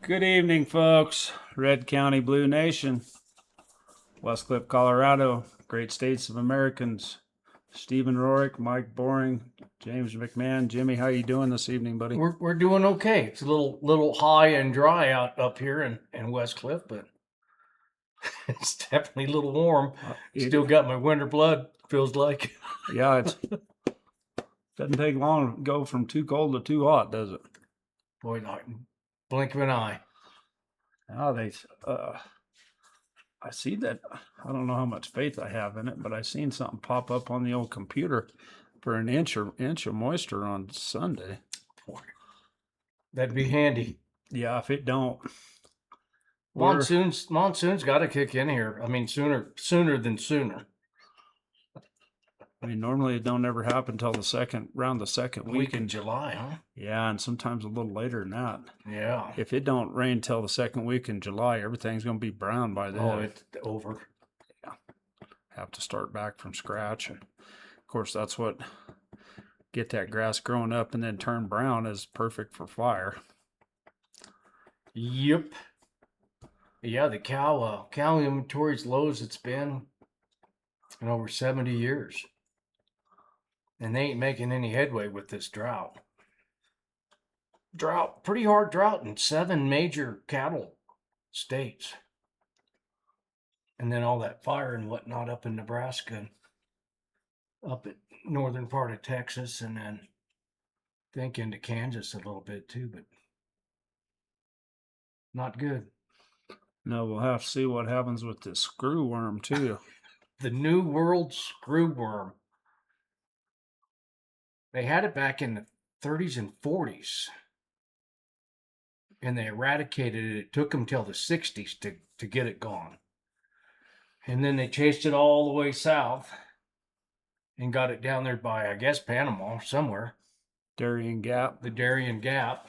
Good evening, folks. Red County Blue Nation, Westcliff, Colorado, great states of Americans. Stephen Rorick, Mike Boring, James McMahon. Jimmy, how you doing this evening, buddy? We're doing okay. It's a little high and dry out up here in West Cliff, but it's definitely a little warm. Still got my winter blood, feels like. Yeah, it doesn't take long to go from too cold to too hot, does it? Boy, not blink of an eye. Now I see that. I don't know how much faith I have in it, but I seen something pop up on the old computer for an inch of moisture on Sunday. Boy, that'd be handy. Yeah, if it don't, monsoon's got to kick in here. I mean, sooner than sooner. I mean, normally it don't ever happen till around the second week in July, huh? Yeah, and sometimes a little later than that. Yeah. If it don't rain till the second week in July, everything's gonna be brown by then. Oh, it's over. Yeah. Have to start back from scratch. And of course, that's what get that grass growing up and then turn brown is perfect for fire. Yep. Yeah, the cow inventory's low as it's been in over 70 years. And they ain't making any headway with this drought. Pretty hard drought in 7 major cattle states. And then all that fire and whatnot up in Nebraska and up at northern part of Texas, and then I think into Kansas a little bit too, but not good. No, we'll have to see what happens with this screw worm too. The New World screw worm. They had it back in the 30s and 40s, and they eradicated it. It took them till the 60s to get it gone. And then they chased it all the way south and got it down there by, I guess, Panama somewhere. Darien Gap. The Darien Gap.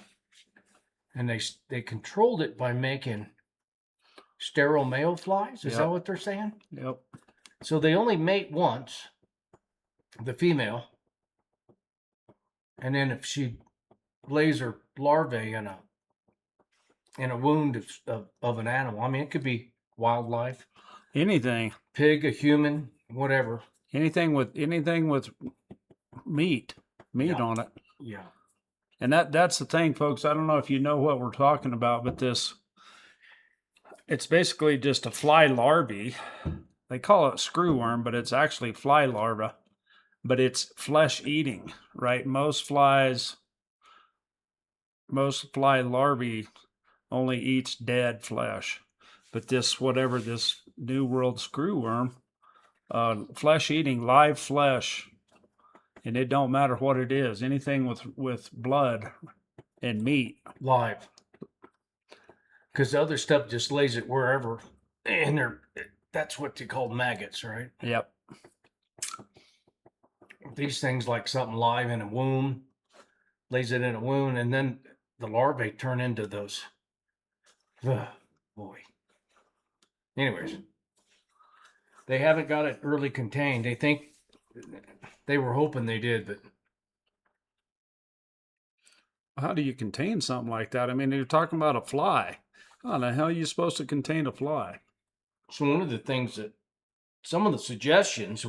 And they controlled it by making sterile male flies. Is that what they're saying? Yep. So they only mate once, the female. And then if she lays her larvae in a wound of an animal, I mean, it could be wildlife, anything, pig, a human, whatever, anything with meat on it. Yeah. And that's the thing, folks. I don't know if you know what we're talking about, but it's basically just a fly larvae. They call it screwworm, but it's actually fly larva. But it's flesh eating, right? Most fly larvae only eats dead flesh. But this New World screwworm, flesh eating, live flesh, and it don't matter what it is, anything with blood and meat. Live. Because the other stuff just lays it wherever, and that's what they call maggots, right? Yep. These things like something live in a womb, lays it in a wound, and then the larvae turn into those. Boy. Anyways, they haven't got it early contained. They were hoping they did, but how do you contain something like that? I mean, you're talking about a fly. How the hell are you supposed to contain a fly? So one of the things that some of the suggestions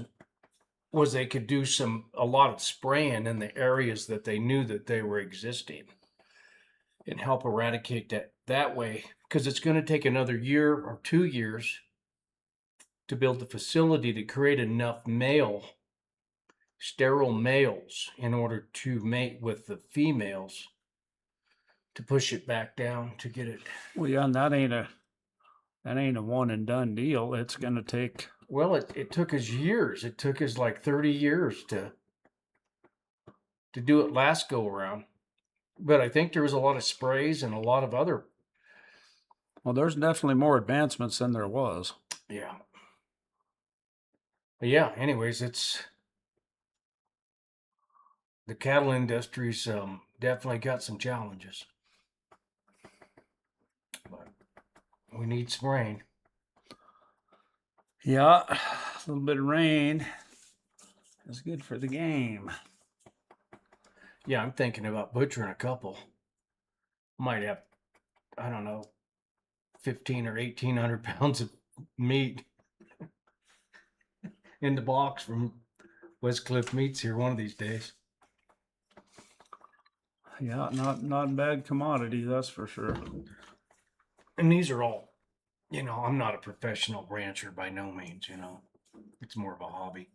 was they could do a lot of spraying in the areas that they knew that they were existing and help eradicate that way, because it's going to take another year or 2 years to build the facility to create enough sterile males in order to mate with the females to push it back down to get it. Well, yeah, and that ain't a one and done deal. It's going to take. Well, it took us years. It took us like 30 years to do it last go around. But I think there was a lot of sprays and a lot of other. Well, there's definitely more advancements than there was. Yeah. But yeah, anyways, the cattle industry's definitely got some challenges. But we need some rain. Yeah, a little bit of rain is good for the game. Yeah, I'm thinking about butchering a couple. Might have I don't know, 15 or 1,800 pounds of meat in the box from West Cliff Meats here one of these days. Yeah, not bad commodity, that's for sure. And these are all, I'm not a professional rancher by no means, It's more of a hobby.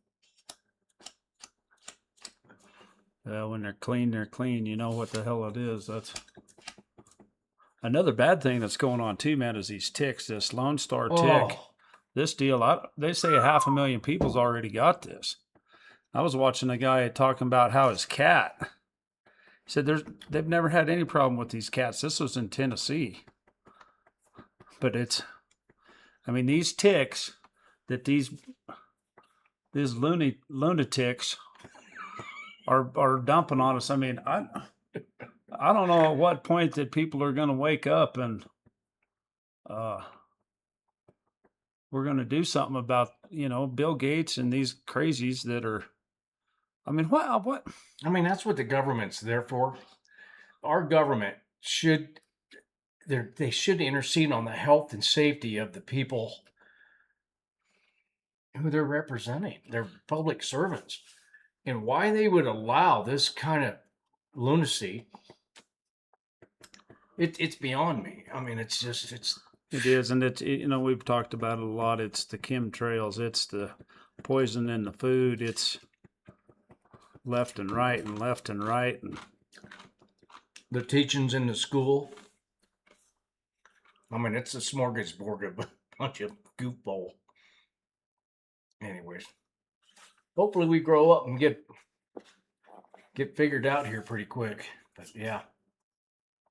When they're clean, they're clean. You know what the hell it is. That's another bad thing that's going on too, man, is these ticks, this Lone Star tick. Oh, This deal, they say 500,000 people's already got this. I was watching a guy talking about how his cat, he said they've never had any problem with these cats. This was in Tennessee. But these ticks that these lunatics are dumping on us. I mean, I don't know at what point that people are going to wake up and we're going to do something about, Bill Gates and these crazies that are, I mean, what? I mean, that's what the government's there for. Our government they should intercede on the health and safety of the people who they're representing. They're public servants. And why they would allow this kind of lunacy, it's beyond me. I mean, it's It is, and we've talked about it a lot. It's the chemtrails, it's the poison in the food, it's left and right and left and right, and the teachings in the school. I mean, it's a smorgasbord of a bunch of goofball. Anyways, hopefully we grow up and get figured out here pretty quick. But yeah.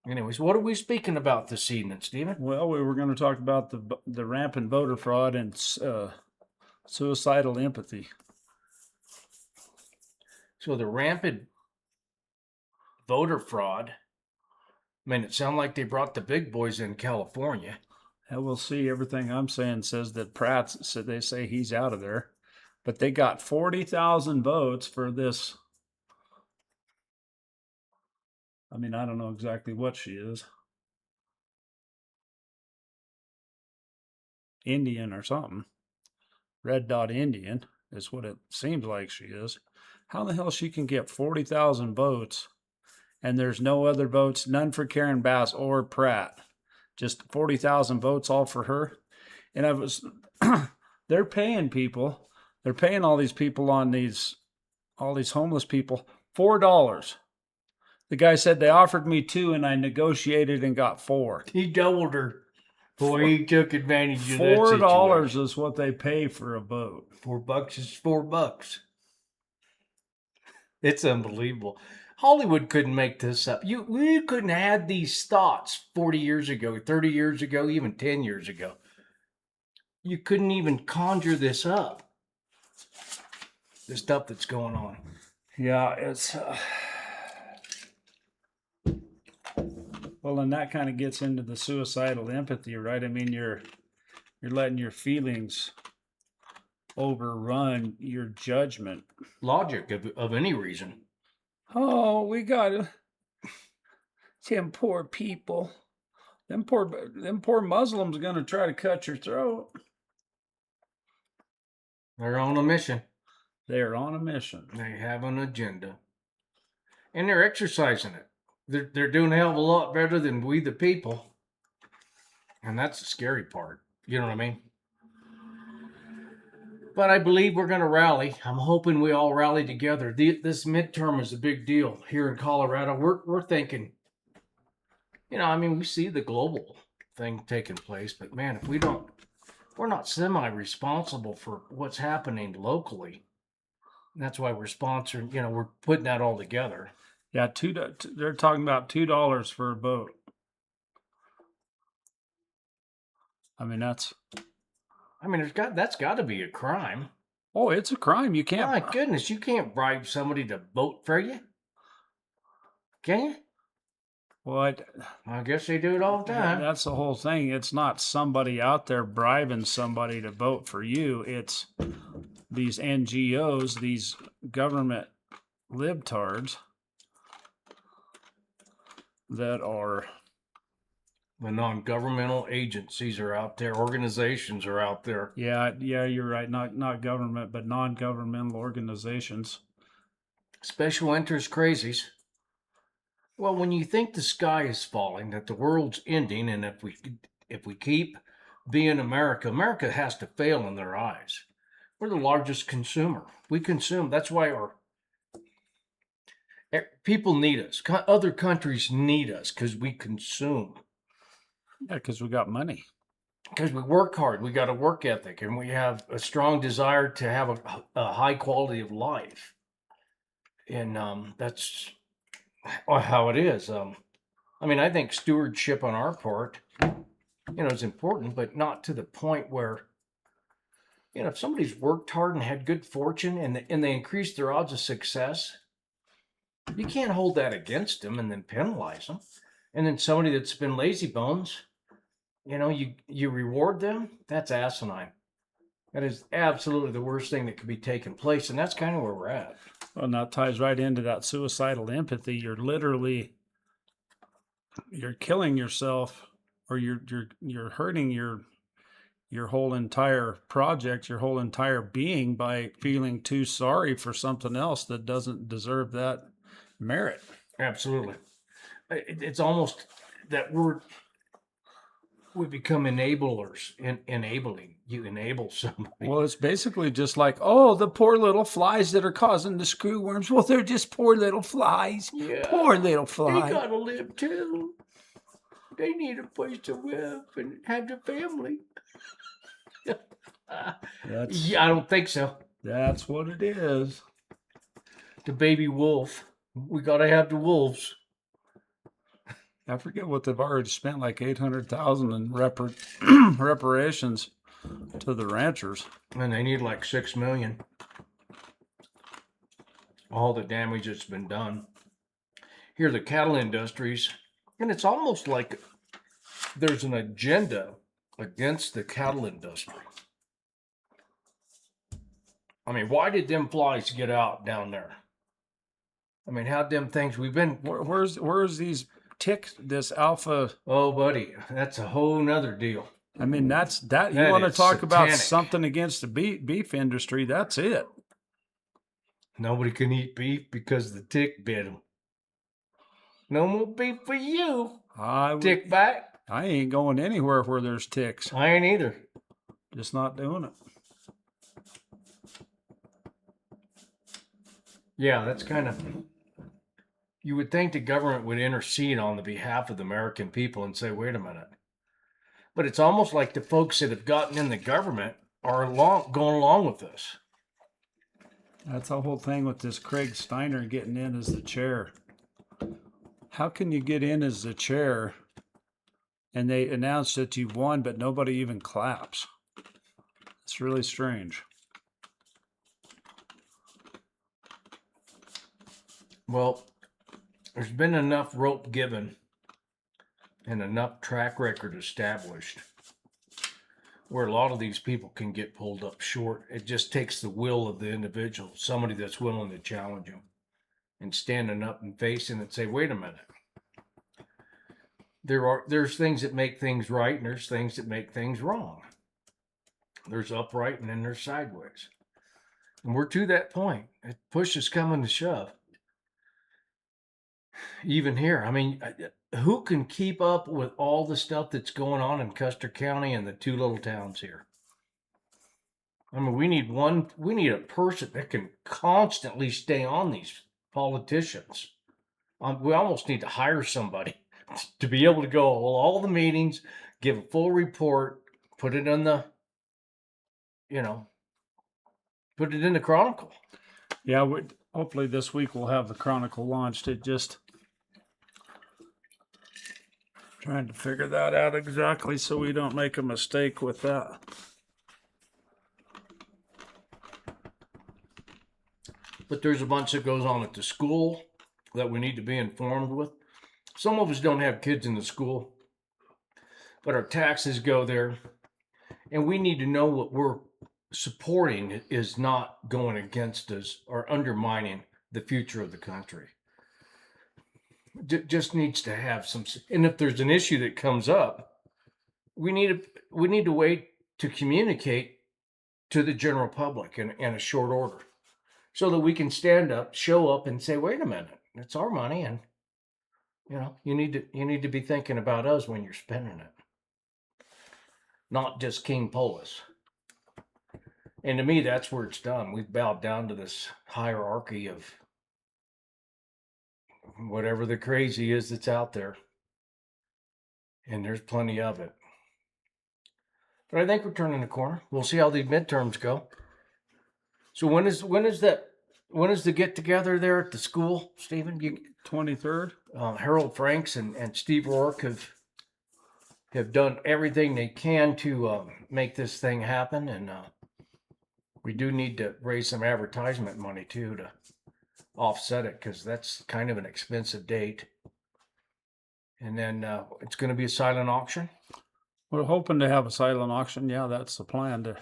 Anyways, what are we speaking about this evening, Stephen? Well, we were going to talk about the rampant voter fraud and suicidal empathy. So the rampant voter fraud. I mean, it sounded like they brought the big boys in California. And we'll see. Everything I'm saying says that Pratt said they say he's out of there, but they got 40,000 votes for this. I mean, I don't know exactly what she is. Indian or something. Red Dot Indian is what it seems like she is. How the hell she can get 40,000 votes and there's no other votes, none for Karen Bass or Pratt? Just 40,000 votes all for her. And they're paying people. They're paying all these people all these homeless people $4. The guy said they offered me 2 and I negotiated and got 4. He doubled her. Boy, he took advantage of that $4 situation. is what they pay for a vote. $4 is $4. It's unbelievable. Hollywood couldn't make this up. We couldn't have had these thoughts 40 years ago, 30 years ago, even 10 years ago. You couldn't even conjure this up. The stuff that's going on. Yeah, it's well, and that kind of gets into the suicidal empathy, right? I mean, you're letting your feelings overrun your judgment. Logic of any reason. Oh, we got them poor people. Them poor Muslims are gonna try to cut your throat. They're on a mission. They're on a mission. They have an agenda. And they're exercising it. They're doing a hell of a lot better than we the people. And that's the scary part. You know what I mean? But I believe we're going to rally. I'm hoping we all rally together. This midterm is a big deal here in Colorado. We're thinking, we see the global thing taking place, but man, if we're not semi-responsible for what's happening locally. That's why we're sponsoring, we're putting that all together. Yeah, they're talking about $2 for a vote. I mean, that's got to be a crime. Oh, it's a crime. You can't. My goodness, you can't bribe somebody to vote for you. Can you? What? I guess they do it all the time. That's the whole thing. It's not somebody out there bribing somebody to vote for you. It's these NGOs, these government libtards that are The non-governmental agencies are out there, organizations are out there. Yeah, you're right. Not government, but non-governmental organizations. Special interest crazies. Well, when you think the sky is falling, that the world's ending, and if we keep being America, America has to fail in their eyes. We're the largest consumer. We consume. That's why our people need us. Other countries need us because we consume. Yeah, because we got money. Because we work hard, we got a work ethic, and we have a strong desire to have a high quality of life. And that's how it is. I mean, I think stewardship on our part, is important, but not to the point where, if somebody's worked hard and had good fortune and they increase their odds of success, you can't hold that against them and then penalize them. And then somebody that's been lazy bones, you reward them. That's asinine. That is absolutely the worst thing that could be taking place, and that's kind of where we're at. Well, and that ties right into that suicidal empathy. You're killing yourself, or you're hurting your whole entire project, your whole entire being by feeling too sorry for something else that doesn't deserve that merit. Absolutely. It's almost that we become enablers, enabling. You enable somebody. Well, it's basically just like, oh, the poor little flies that are causing the screw worms. Well, they're just poor little flies. Yeah, Poor little flies. They gotta live too. They need a place to live and have their family. Yeah, I don't think so. That's what it is. The baby wolf. We gotta have the wolves. I forget what they've already spent, like $800,000 in reparations to the ranchers. And they need like $6 million. All the damage that's been done. Here, the cattle industries, and it's almost like there's an agenda against the cattle industry. I mean, why did them flies get out down there? I mean, how them things we've been. Where's these ticks? This alpha. Oh, buddy, that's a whole nother deal. I mean, that you want to talk about something against the beef industry? That's it. Nobody can eat beef because the tick bit them. No more beef for you. Tick back. I ain't going anywhere where there's ticks. I ain't either. Just not doing it. Yeah, that's kind of. You would think the government would intercede on the behalf of the American people and say, wait a minute. But it's almost like the folks that have gotten in the government are going along with this. That's the whole thing with this Craig Steiner getting in as the chair. How can you get in as the chair and they announce that you won, but nobody even claps? It's really strange. Well, there's been enough rope given and enough track record established where a lot of these people can get pulled up short. It just takes the will of the individual, somebody that's willing to challenge them and standing up and facing it and say, wait a minute. There's things that make things right and there's things that make things wrong. There's upright and then there's sideways. And we're to that point. Push is coming to shove. Even here, I mean, who can keep up with all the stuff that's going on in Custer County and the two little towns here? I mean, we need a person that can constantly stay on these politicians. We almost need to hire somebody to be able to go all the meetings, give a full report, put it in the, put it in the Chronicle. Yeah, hopefully this week we'll have the Chronicle launched. It just trying to figure that out exactly so we don't make a mistake with that. But there's a bunch that goes on at the school that we need to be informed with. Some of us don't have kids in the school, but our taxes go there. And we need to know what we're supporting is not going against us or undermining the future of the country. just needs to have some. And if there's an issue that comes up, we need a way to communicate to the general public in a short order, so that we can stand up, show up, and say, "Wait a minute, it's our money, and you need to be thinking about us when you're spending it, not just King Polis." And to me, that's where it's done. We've bowed down to this hierarchy of whatever the crazy is that's out there, and there's plenty of it. But I think we're turning the corner. We'll see how the midterms go. So when is the get together there at the school, Stephen? 23rd. Harold Franks and Steve Rourke have done everything they can to make this thing happen, and we do need to raise some advertisement money too to offset it, because that's kind of an expensive date. And then it's going to be a silent auction. We're hoping to have a silent auction. Yeah, that's the plan, to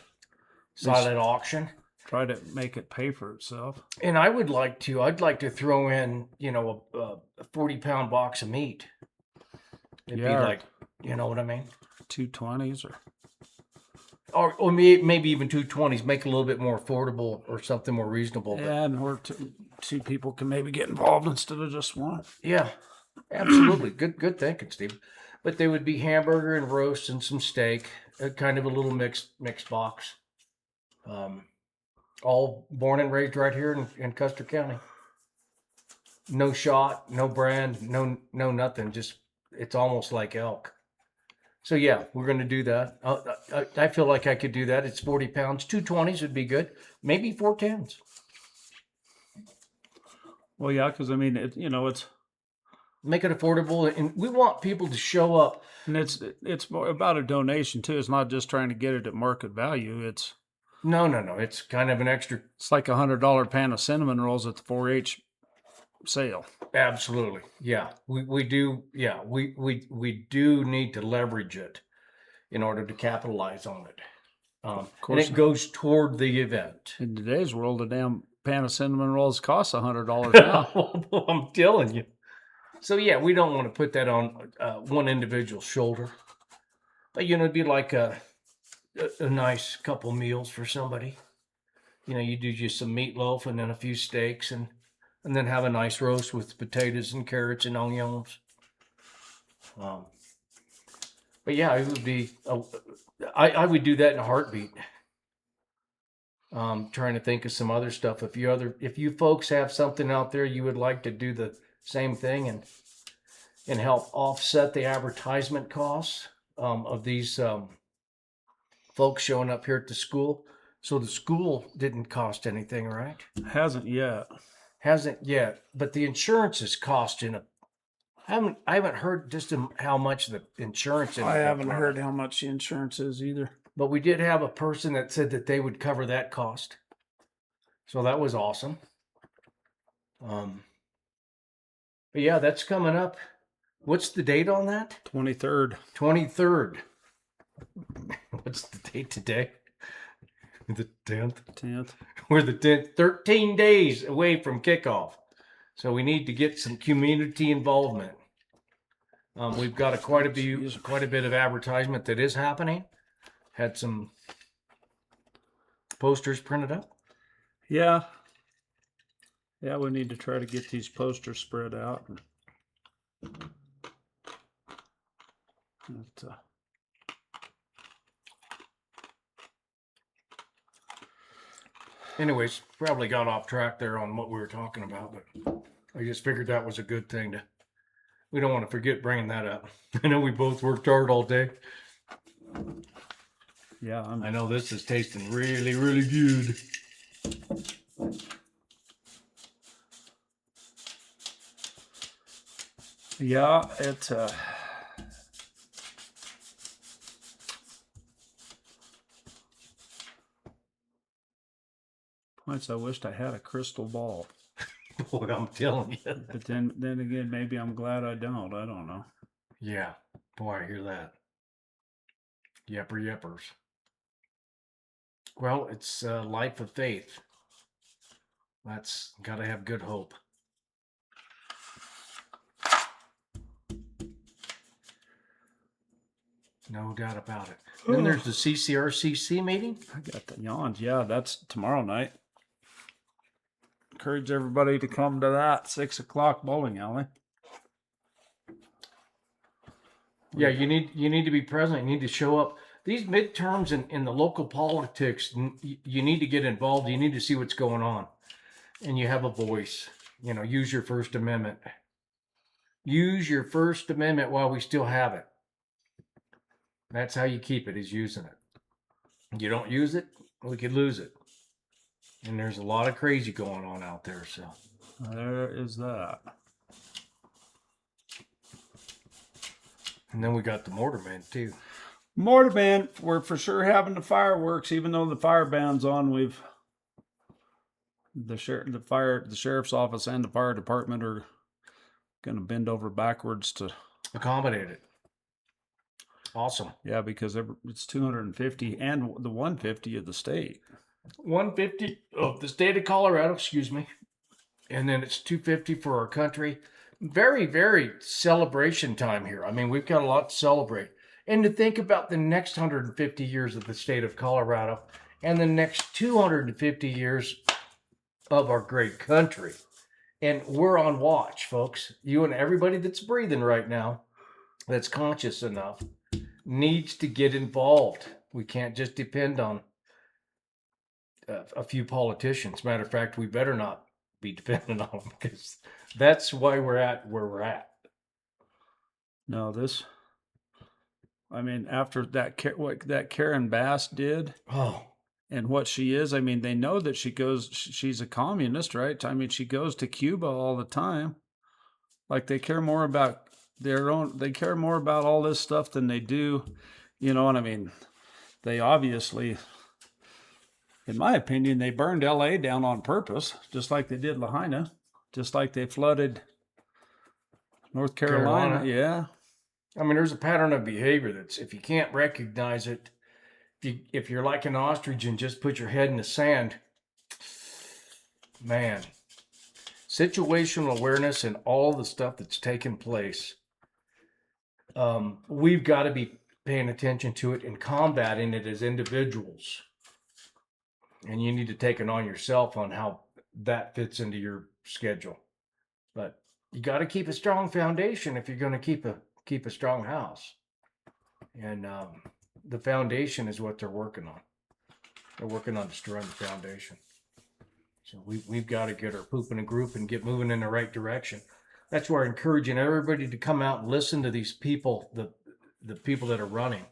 Silent auction. try to make it pay for itself. And I'd like to throw in, a 40-pound box of meat. It'd be like, you know what I mean? 220s Or maybe even 220s, make it a little bit more affordable or something more reasonable. yeah, and where two people can maybe get involved instead of just one. Yeah, absolutely. Good thinking, Steve. But they would be hamburger and roast and some steak, kind of a little mixed box. All born and raised right here in Custer County. No shot, no brand, no nothing. Just, it's almost like elk. So yeah, we're going to do that. I feel like I could do that. It's 40 pounds. 220s would be good. Maybe 410s. Well, yeah, because I mean, it's Make it affordable, and we want people to show up. and it's more about a donation too. It's not just trying to get it at market value. It's No. It's kind of an extra. it's like $100 pan of cinnamon rolls at the 4-H sale. Absolutely, yeah. We do. Yeah, we do need to leverage it in order to capitalize on it. And course. it goes toward the event. In today's world, a damn pan of cinnamon rolls costs $100 now. I'm telling you. So yeah, we don't want to put that on one individual's shoulder, but it'd be like a nice couple meals for somebody. You do just some meatloaf and then a few steaks, and then have a nice roast with potatoes and carrots and onions. But yeah, it would be. I would do that in a heartbeat. Trying to think of some other stuff. If you folks have something out there you would like to do the same thing and help offset the advertisement costs of these folks showing up here at the school. So the school didn't cost anything, right? Hasn't yet. Hasn't yet, but the insurance is costing I haven't heard just how much the insurance. I haven't heard how much the insurance is either. But we did have a person that said that they would cover that cost, so that was awesome. But yeah, that's coming up. What's the date on that? 23rd. 23rd. What's the date today? The 10th. 10th. We're the 10th, 13 days away from kickoff. So we need to get some community involvement. We've got quite a bit of advertisement that is happening. Had some posters printed up. Yeah. Yeah, we need to try to get these posters spread out. Anyways, probably got off track there on what we were talking about, but I just figured that was a good thing we don't want to forget bringing that up. I know we both worked hard all day. Yeah, I know this is tasting really, really good. Yeah, it's points. I wished I had a crystal ball. Boy, I'm telling you. But then again, maybe I'm glad I don't. I don't know. Yeah, boy, I hear that. Yeppers. Well, it's a life of faith. That's got to have good hope. No doubt about it. Then there's the CCRCC meeting. I got the yawns. Yeah, that's tomorrow night. Encourage everybody to come to that 6 o'clock bowling alley. Yeah, you need to be present. You need to show up. These midterms in the local politics, you need to get involved. You need to see what's going on, and you have a voice. You know, use your First Amendment. Use your First Amendment while we still have it. That's how you keep it, is using it. You don't use it, we could lose it. And there's a lot of crazy going on out there. So There is that. and then we got the mortarmen too. Mortarman, we're for sure having the fireworks, even though the fire ban's on. The sheriff's office and the fire department are going to bend over backwards to Accommodate it. Awesome. Yeah, because it's 250 and the 150 of the state. 150 of the state of Colorado, excuse me. And then it's 250 for our country. Very, very celebration time here. I mean, we've got a lot to celebrate. And to think about the next 150 years of the state of Colorado and the next 250 years of our great country. And we're on watch, folks. You and everybody that's breathing right now, that's conscious enough, needs to get involved. We can't just depend on a few politicians. Matter of fact, we better not be dependent on them, because that's why we're at where we're at. No, I mean, after what that Karen Bass did, and what she is, I mean, they know that she's a communist, right? I mean, she goes to Cuba all the time. Like, they care more about they care more about all this stuff than they do, and I mean, they obviously, in my opinion, they burned LA down on purpose, just like they did Lahaina, just like they flooded North Carolina. Yeah. I mean, there's a pattern of behavior that's, if you can't recognize it, if you're like an ostrich and just put your head in the sand, man, situational awareness and all the stuff that's taken place, we've got to be paying attention to it and combating it as individuals. And you need to take it on yourself on how that fits into your schedule. But you got to keep a strong foundation if you're going to keep a strong house. And the foundation is what they're working on. They're working on destroying the foundation. So we've got to get our poop in a group and get moving in the right direction. That's why I'm encouraging everybody to come out and listen to these people, the people that are running.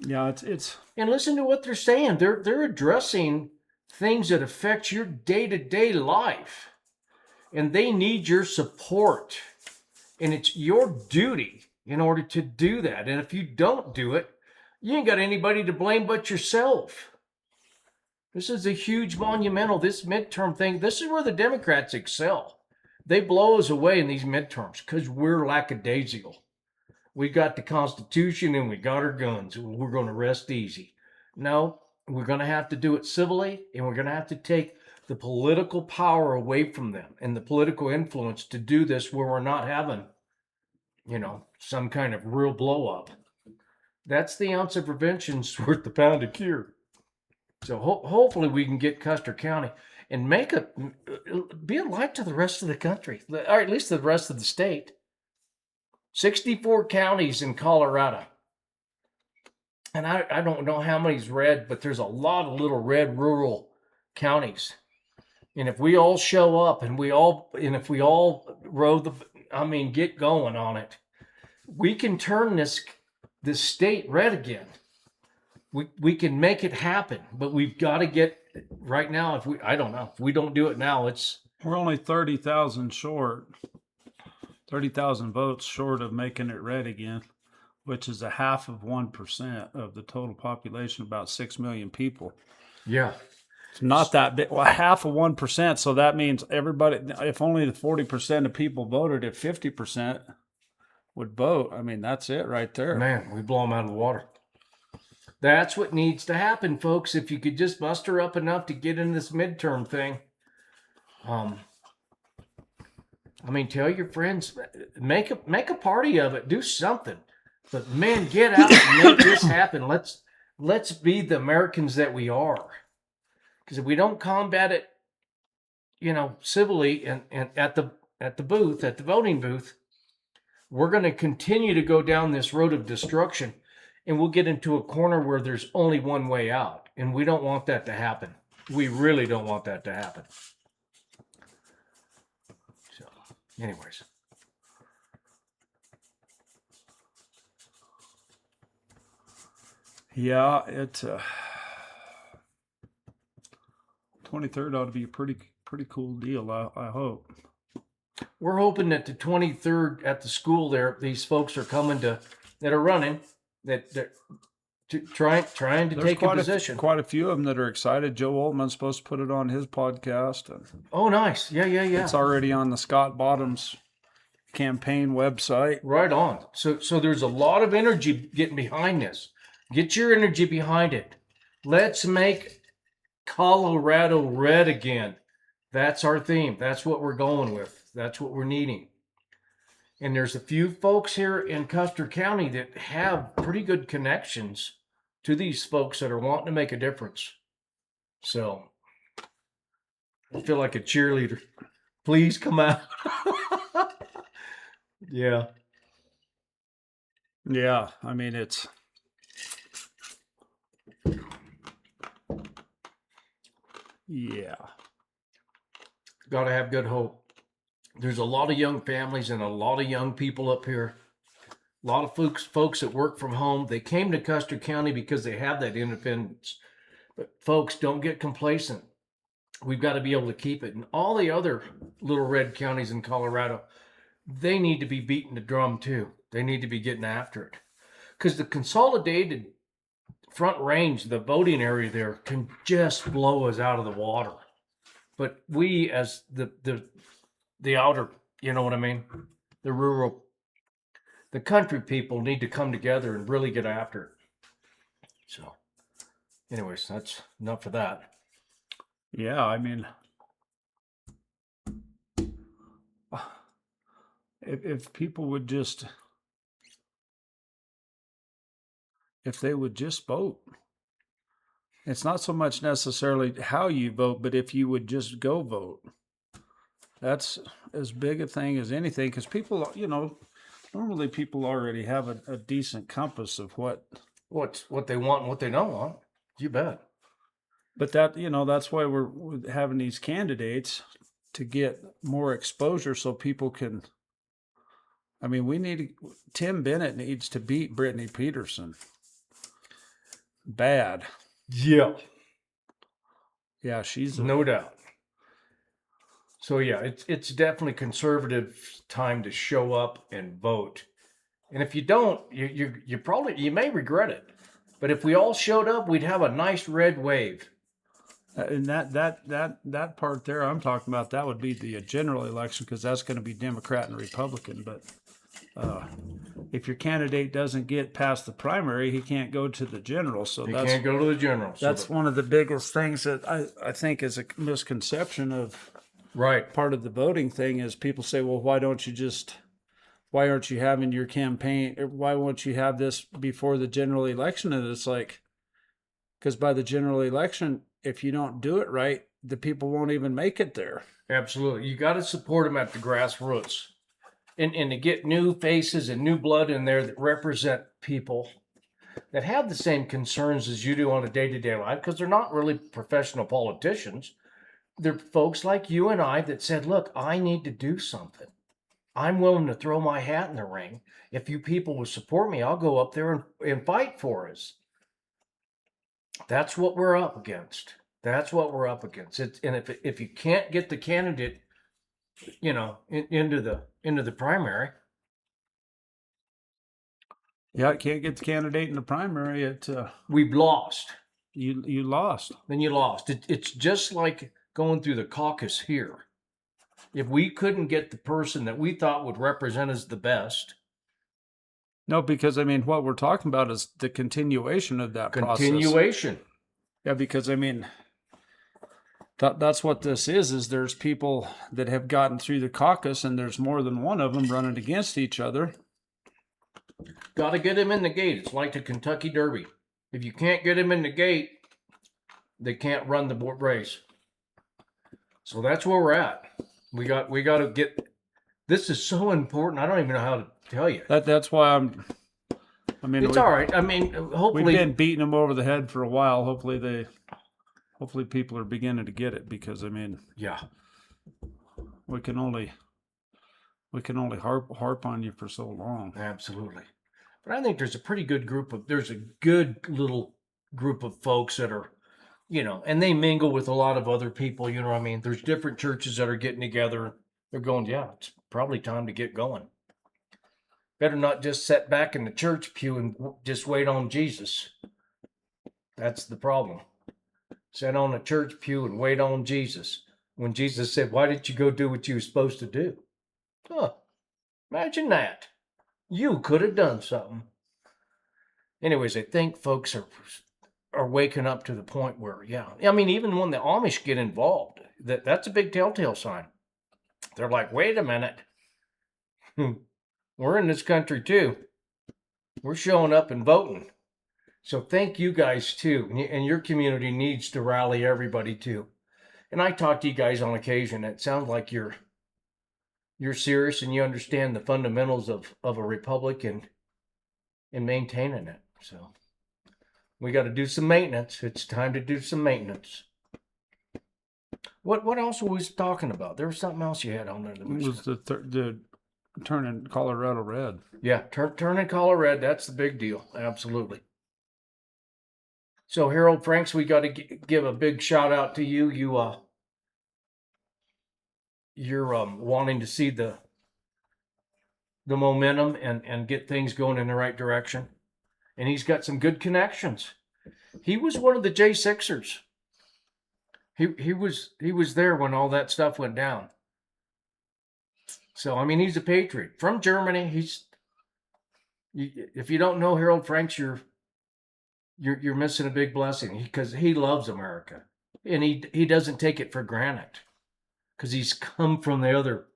Yeah, it's and listen to what they're saying. They're addressing things that affect your day-to-day life, and they need your support. And it's your duty in order to do that. And if you don't do it, you ain't got anybody to blame but yourself. This is a huge monumental, this midterm thing. This is where the Democrats excel. They blow us away in these midterms because we're lackadaisical. We got the Constitution and we got our guns. We're going to rest easy. No, we're going to have to do it civilly, and we're going to have to take the political power away from them and the political influence to do this, where we're not having, some kind of real blow up. That's the ounce of prevention's worth the pound of cure. So hopefully we can get Custer County and be a light to the rest of the country, or at least the rest of the state. 64 counties in Colorado. And I don't know how many's red, but there's a lot of little red rural counties. And if we all show up and if we all get going on it, we can turn this state red again. We can make it happen, but we've got to get right now. If we don't do it now, we're only 30,000 short. 30,000 votes short of making it red again, which is 0.5% of the total population, about 6 million people. Yeah. It's not that big. Well, 0.5%. So that means everybody, if only the 40% of people voted, if 50% would vote, I mean, that's it right there. Man, we blow them out of the water. That's what needs to happen, folks. If you could just muster up enough to get in this midterm thing. Tell your friends, make a party of it. Do something. But man, get out and make this happen. Let's be the Americans that we are. Because if we don't combat it, civilly and at the voting booth, we're going to continue to go down this road of destruction, and we'll get into a corner where there's only one way out, and we don't want that to happen. We really don't want that to happen. So, anyways. Yeah, 23rd ought to be a pretty cool deal. I hope. We're hoping that the 23rd at the school there, these folks are coming that are running, that trying to There's take a position. Quite a few of them that are excited. Joe Altman's supposed to put it on his podcast. And oh, nice. Yeah. It's already on the Scott Bottoms campaign website. Right on. So there's a lot of energy getting behind this. Get your energy behind it. Let's make Colorado red again. That's our theme. That's what we're going with. That's what we're needing. And there's a few folks here in Custer County that have pretty good connections to these folks that are wanting to make a difference. So I feel like a cheerleader. Please come out. Yeah. Yeah, I mean, it's... Yeah. Got to have good hope. There's a lot of young families and a lot of young people up here. A lot of folks that work from home. They came to Custer County because they have that independence. But folks, don't get complacent. We've got to be able to keep it. And all the other little red counties in Colorado, they need to be beating the drum too. They need to be getting after it. Because the consolidated Front Range, the voting area there, can just blow us out of the water. But we, as the outer, you know what I mean? The rural, the country people need to come together and really get after it. So, anyways, that's enough of that. Yeah, I mean, if people would just, if they would just vote. It's not so much necessarily how you vote, but if you would just go vote. That's as big a thing as anything, because people, normally people already have a decent compass of what they want and what they don't want. You bet. But that's why we're having these candidates to get more exposure so people can. I mean, Tim Bennett needs to beat Brittany Peterson. Bad. Yeah. Yeah, she's no doubt. So yeah, it's definitely conservative time to show up and vote. And if you don't, you may regret it. But if we all showed up, we'd have a nice red wave. And that part there I'm talking about, that would be the general election, because that's going to be Democrat and Republican. But if your candidate doesn't get past the primary, he can't go to the general. So he can't go to the general. That's one of the biggest things that I think is a misconception of part of the voting thing is people say, well, why aren't you having your campaign? Or why won't you have this before the general election? And it's like, because by the general election, if you don't do it right, the people won't even make it there. Absolutely. You got to support them at the grassroots. And to get new faces and new blood in there that represent people that have the same concerns as you do on a day-to-day life, because they're not really professional politicians. They're folks like you and I that said, look, I need to do something. I'm willing to throw my hat in the ring. If you people will support me, I'll go up there and fight for us. That's what we're up against. That's what we're up against. And if you can't get the candidate, into the primary. Yeah, can't get the candidate in the primary. We've lost. You lost. Then you lost. It's just like going through the caucus here. If we couldn't get the person that we thought would represent us the best. No, because what we're talking about is the continuation of that process. Continuation. Yeah, because that's what this is there's people that have gotten through the caucus, and there's more than one of them running against each other. Got to get him in the gate. It's like the Kentucky Derby. If you can't get him in the gate, they can't run the race. So that's where we're at. We got to get. This is so important. I don't even know how to tell you. That's why I mean, It's all right. I mean, hopefully we've been beating them over the head for a while. Hopefully people are beginning to get it, because I mean, yeah. we can only harp on you for so long. Absolutely. But I think there's a good little group of folks that are, and they mingle with a lot of other people, you know what I mean? There's different churches that are getting together. They're going, yeah, it's probably time to get going. Better not just sit back in the church pew and just wait on Jesus. That's the problem. Sit on the church pew and wait on Jesus. When Jesus said, why didn't you go do what you were supposed to do? Huh. Imagine that. You could have done something. Anyways, I think folks are waking up to the point where, yeah. I mean, even when the Amish get involved, that's a big telltale sign. They're like, wait a minute. We're in this country too. We're showing up and voting. So thank you guys too. And your community needs to rally everybody too. And I talk to you guys on occasion. It sounds like you're serious and you understand the fundamentals of a republic and maintaining it. So we got to do some maintenance. It's time to do some maintenance. What else were we talking about? There was something else you had on there. It was the turning Colorado red. Yeah, turning Colorado red. That's the big deal. Absolutely. So Harold Franks, we got to give a big shout out to you. You're wanting to see the momentum and get things going in the right direction. And he's got some good connections. He was one of the J6ers. He was there when all that stuff went down. So I mean, he's a patriot from Germany. If you don't know Harold Franks, you're missing a big blessing, because he loves America and he doesn't take it for granted, because he's come from the other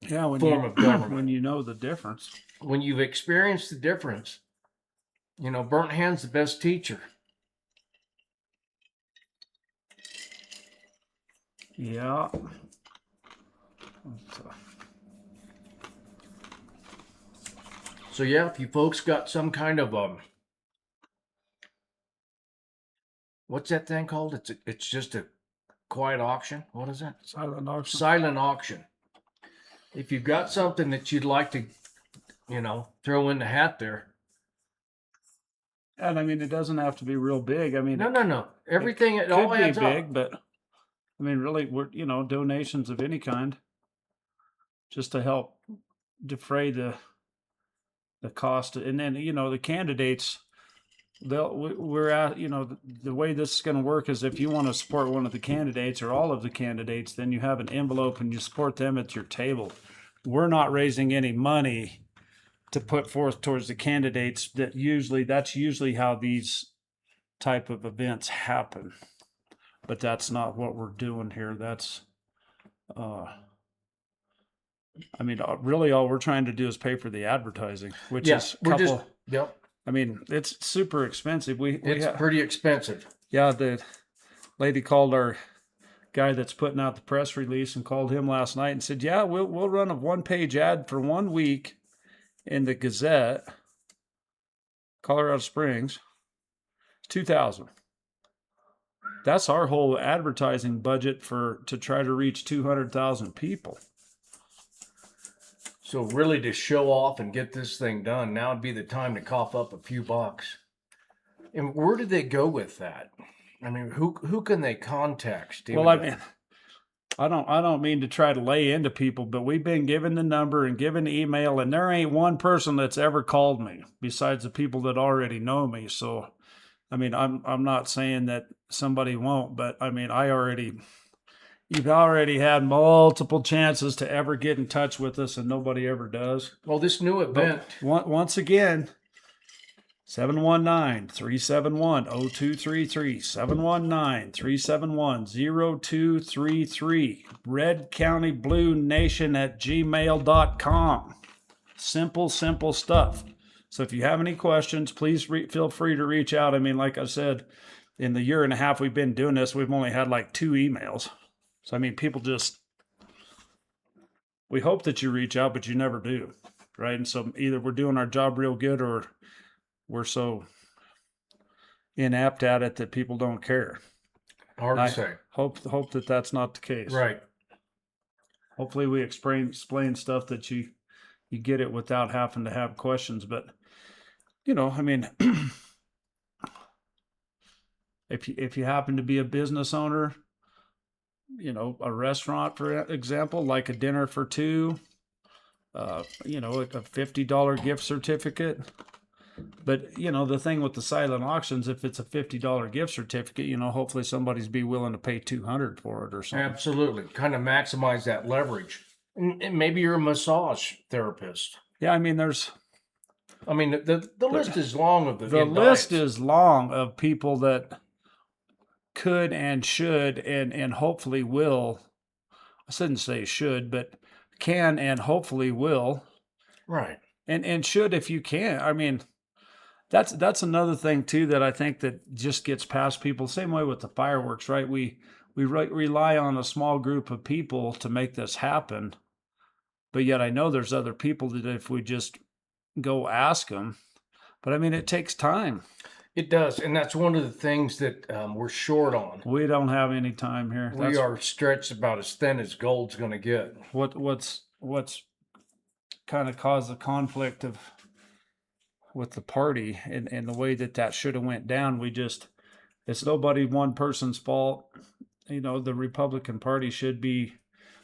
form of government. When you know the difference, when you've experienced the difference, burnt hand's the best teacher. Yeah. So yeah, if you folks got some kind of what's that thing called? It's just a quiet auction. What is it? Silent auction. Silent auction. If you've got something that you'd like to, throw in the hat there. And I mean, it doesn't have to be real big. I mean, no. Everything it all could adds be big, up. but I mean, really, we're donations of any kind, just to help defray the cost. And then the candidates, we're at the way this is going to work is, if you want to support one of the candidates or all of the candidates, then you have an envelope and you support them at your table. We're not raising any money to put forth towards the candidates. That's usually how these type of events happen, but that's not what we're doing here. That's I mean, really all we're trying to do is pay for the advertising, which is yep. I mean, it's super expensive. It's pretty expensive. Yeah, the lady called our guy that's putting out the press release and called him last night and said, yeah, we'll run a 1-page ad for 1 week in the Gazette, Colorado Springs, $2,000. That's our whole advertising budget to try to reach 200,000 people. So really, to show off and get this thing done, now would be the time to cough up a few bucks. And where did they go with that? I mean, who can they contact? Well, I mean, I don't mean to try to lay into people, but we've been given the number and given the email, and there ain't one person that's ever called me besides the people that already know me. So, I mean, I'm not saying that somebody won't, but I mean, you've already had multiple chances to ever get in touch with us, and nobody ever does. Well, this new event. Once again, 719-371-0233, 719-371-0233, redcountybluenation@gmail.com. Simple stuff. So if you have any questions, please feel free to reach out. I mean, like I said, in the year and a half we've been doing this, we've only had like 2 emails. So I mean, people just, we hope that you reach out, but you never do, right? And so either we're doing our job real good, or we're so inept at it that people don't care. Hard I to say. hope that that's not the case. Right. Hopefully we explain stuff that you get it without having to have questions. But I mean, if you happen to be a business owner, a restaurant, for example, like a dinner for two, a $50 gift certificate. But the thing with the silent auctions, if it's a $50 gift certificate, hopefully somebody's be willing to pay $200 for it or something. Absolutely. Kind of maximize that leverage. And maybe you're a massage therapist. Yeah, I mean, the list is long of the list is long of people that could and should and hopefully will. I shouldn't say should, but can and hopefully will. Right. And should if you can. I mean, that's another thing too that I think that just gets past people. Same way with the fireworks, right? We rely on a small group of people to make this happen, but yet I know there's other people that if we just go ask them, but I mean it takes time. It does, and that's one of the things that we're short on. We don't have any time here. We are stretched about as thin as gold's going to get. What's kind of caused the conflict with the party and the way that should have went down. It's nobody one person's fault. The Republican Party should be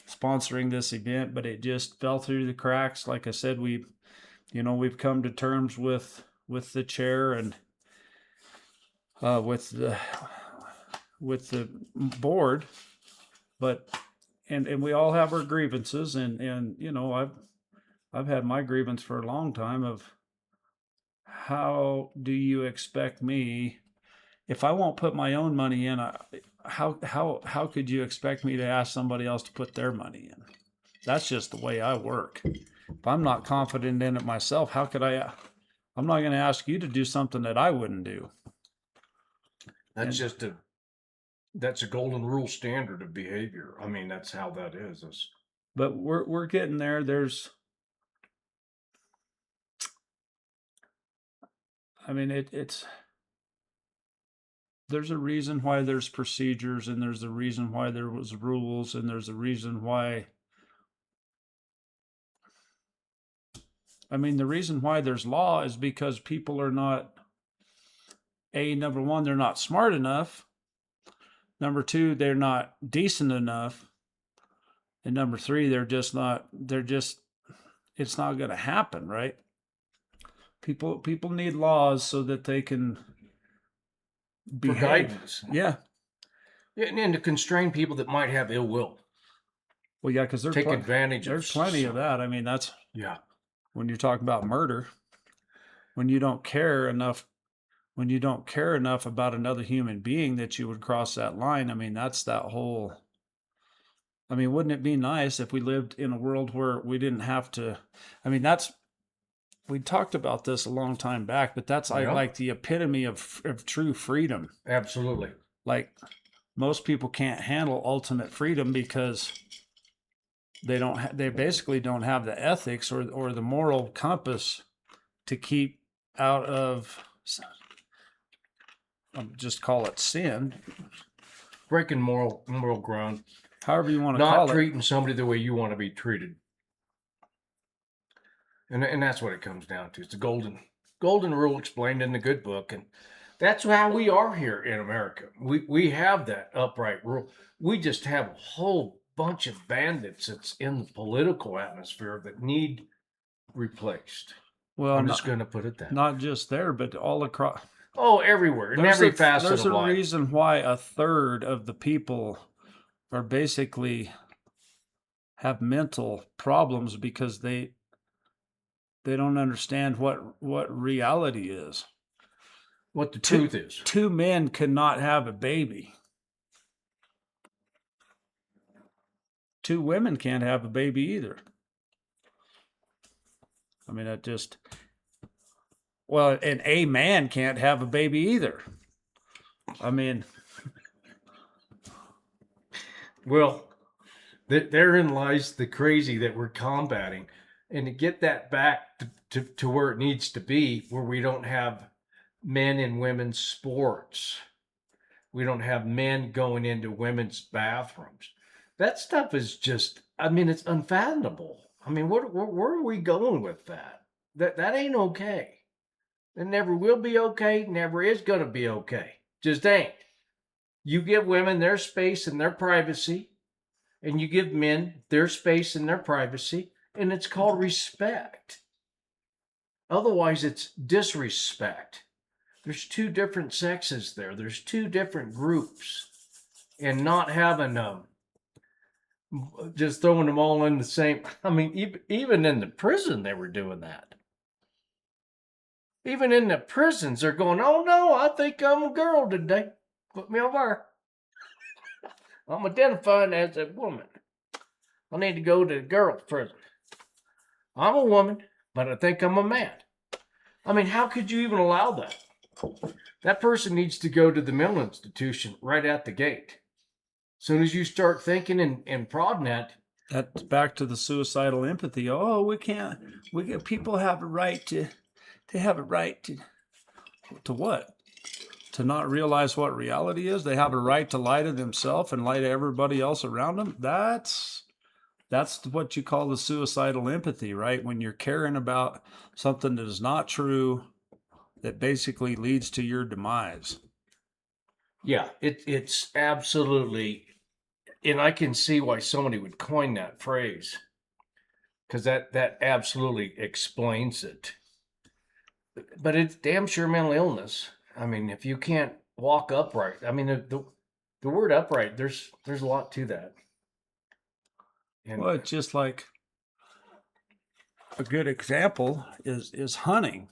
sponsoring this event, but it just fell through the cracks. Like I said, we've come to terms with the chair and with the board, but and we all have our grievances, and I've had my grievance for a long time of how do you expect me, if I won't put my own money in, how could you expect me to ask somebody else to put their money in? That's just the way I work. If I'm not confident in it myself, how could I? I'm not going to ask you to do something that I wouldn't do. That's that's a golden rule standard of behavior. I mean, that's how that is. But we're getting there. There's a reason why there's procedures, and there's a reason why there was rules, and there's a reason why. I mean, the reason why there's law is because people are not, number one, they're not smart enough. Number two, they're not decent enough. And number three, it's not going to happen, right? People need laws so that they can behave. For guidance. Yeah. And to constrain people that might have ill will. Well, yeah, because take advantage. There's plenty of that. I mean, that's when you're talking about murder, when you don't care enough about another human being that you would cross that line. I mean, that's that whole. I mean, wouldn't it be nice if we lived in a world where we didn't have to? I mean, we talked about this a long time back, but that's like the epitome of true freedom. Absolutely. Like most people can't handle ultimate freedom because they basically don't have the ethics or the moral compass to keep out of, just call it sin. Breaking moral ground. However you want to call it. Not treating somebody the way you want to be treated. And that's what it comes down to. It's the golden rule explained in the good book. And that's how we are here in America. We have that upright rule. We just have a whole bunch of bandits that's in the political atmosphere that need replaced. Well, I'm just going to put it that. Not just there, but all across. Oh, everywhere. In every facet of life. There's a reason why a third of the people are basically have mental problems, because they don't understand what reality is. What the truth is. 2 men cannot have a baby. 2 women can't have a baby either. I mean, it just, well, and a man can't have a baby either. I mean, Well, therein lies the crazy that we're combating. And to get that back to where it needs to be, where we don't have men in women's sports, we don't have men going into women's bathrooms. That stuff is just, I mean, it's unfathomable. I mean, where are we going with that? That ain't okay. It never will be okay, never is going to be okay. Just ain't. You give women their space and their privacy, and you give men their space and their privacy, and it's called respect. Otherwise, it's disrespect. There's two different sexes there. There's two different groups, and not having just throwing them all in the same. I mean, even in the prison, they were doing that. Even in the prisons, they're going, "Oh no, I think I'm a girl today. Put me over. I'm identifying as a woman. I need to go to the girls' prison. I'm a woman, but I think I'm a man." I mean, how could you even allow that? That person needs to go to the mental institution right at the gate. As soon as you start thinking and prodding that's back to the suicidal empathy. Oh, we can't. People have a right to. They have a right to what? To not realize what reality is. They have a right to lie to themselves and lie to everybody else around them. That's what you call the suicidal empathy, right? When you're caring about something that is not true, that basically leads to your demise. yeah, it's absolutely, and I can see why somebody would coin that phrase, because that absolutely explains it. But it's damn sure mental illness. I mean, if you can't walk upright, I mean, the word upright, there's a lot to that. And Well, it's just like a good example is hunting.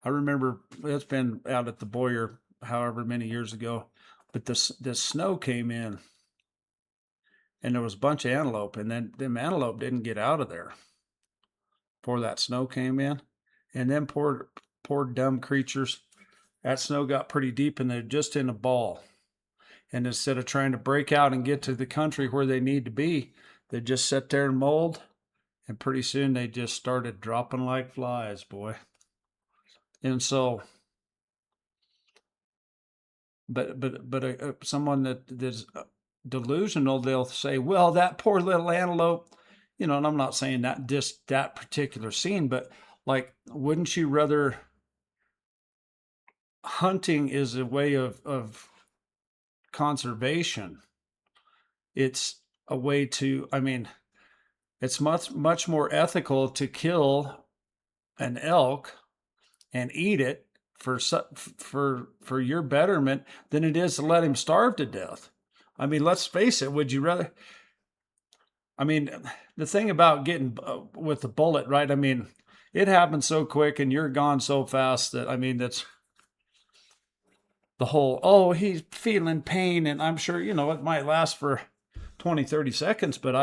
I remember it's been out at the Boyer however many years ago, but this snow came in and there was a bunch of antelope, and then them antelope didn't get out of there before that snow came in. And then poor dumb creatures, that snow got pretty deep and they're just in a ball. And instead of trying to break out and get to the country where they need to be, they just sat there and mold. And pretty soon they just started dropping like flies, boy. And so, but someone that's delusional, they'll say, well, that poor little antelope, and I'm not saying that just that particular scene, but like, wouldn't you rather hunting is a way of conservation? It's a way to, I mean, it's much more ethical to kill an elk and eat it for your betterment than it is to let him starve to death. I mean, let's face it. Would you rather? I mean, the thing about getting with the bullet, right? I mean, it happens so quick and you're gone so fast that, I mean, that's the whole, oh, he's feeling pain. And I'm sure, it might last for 20, 30 seconds, but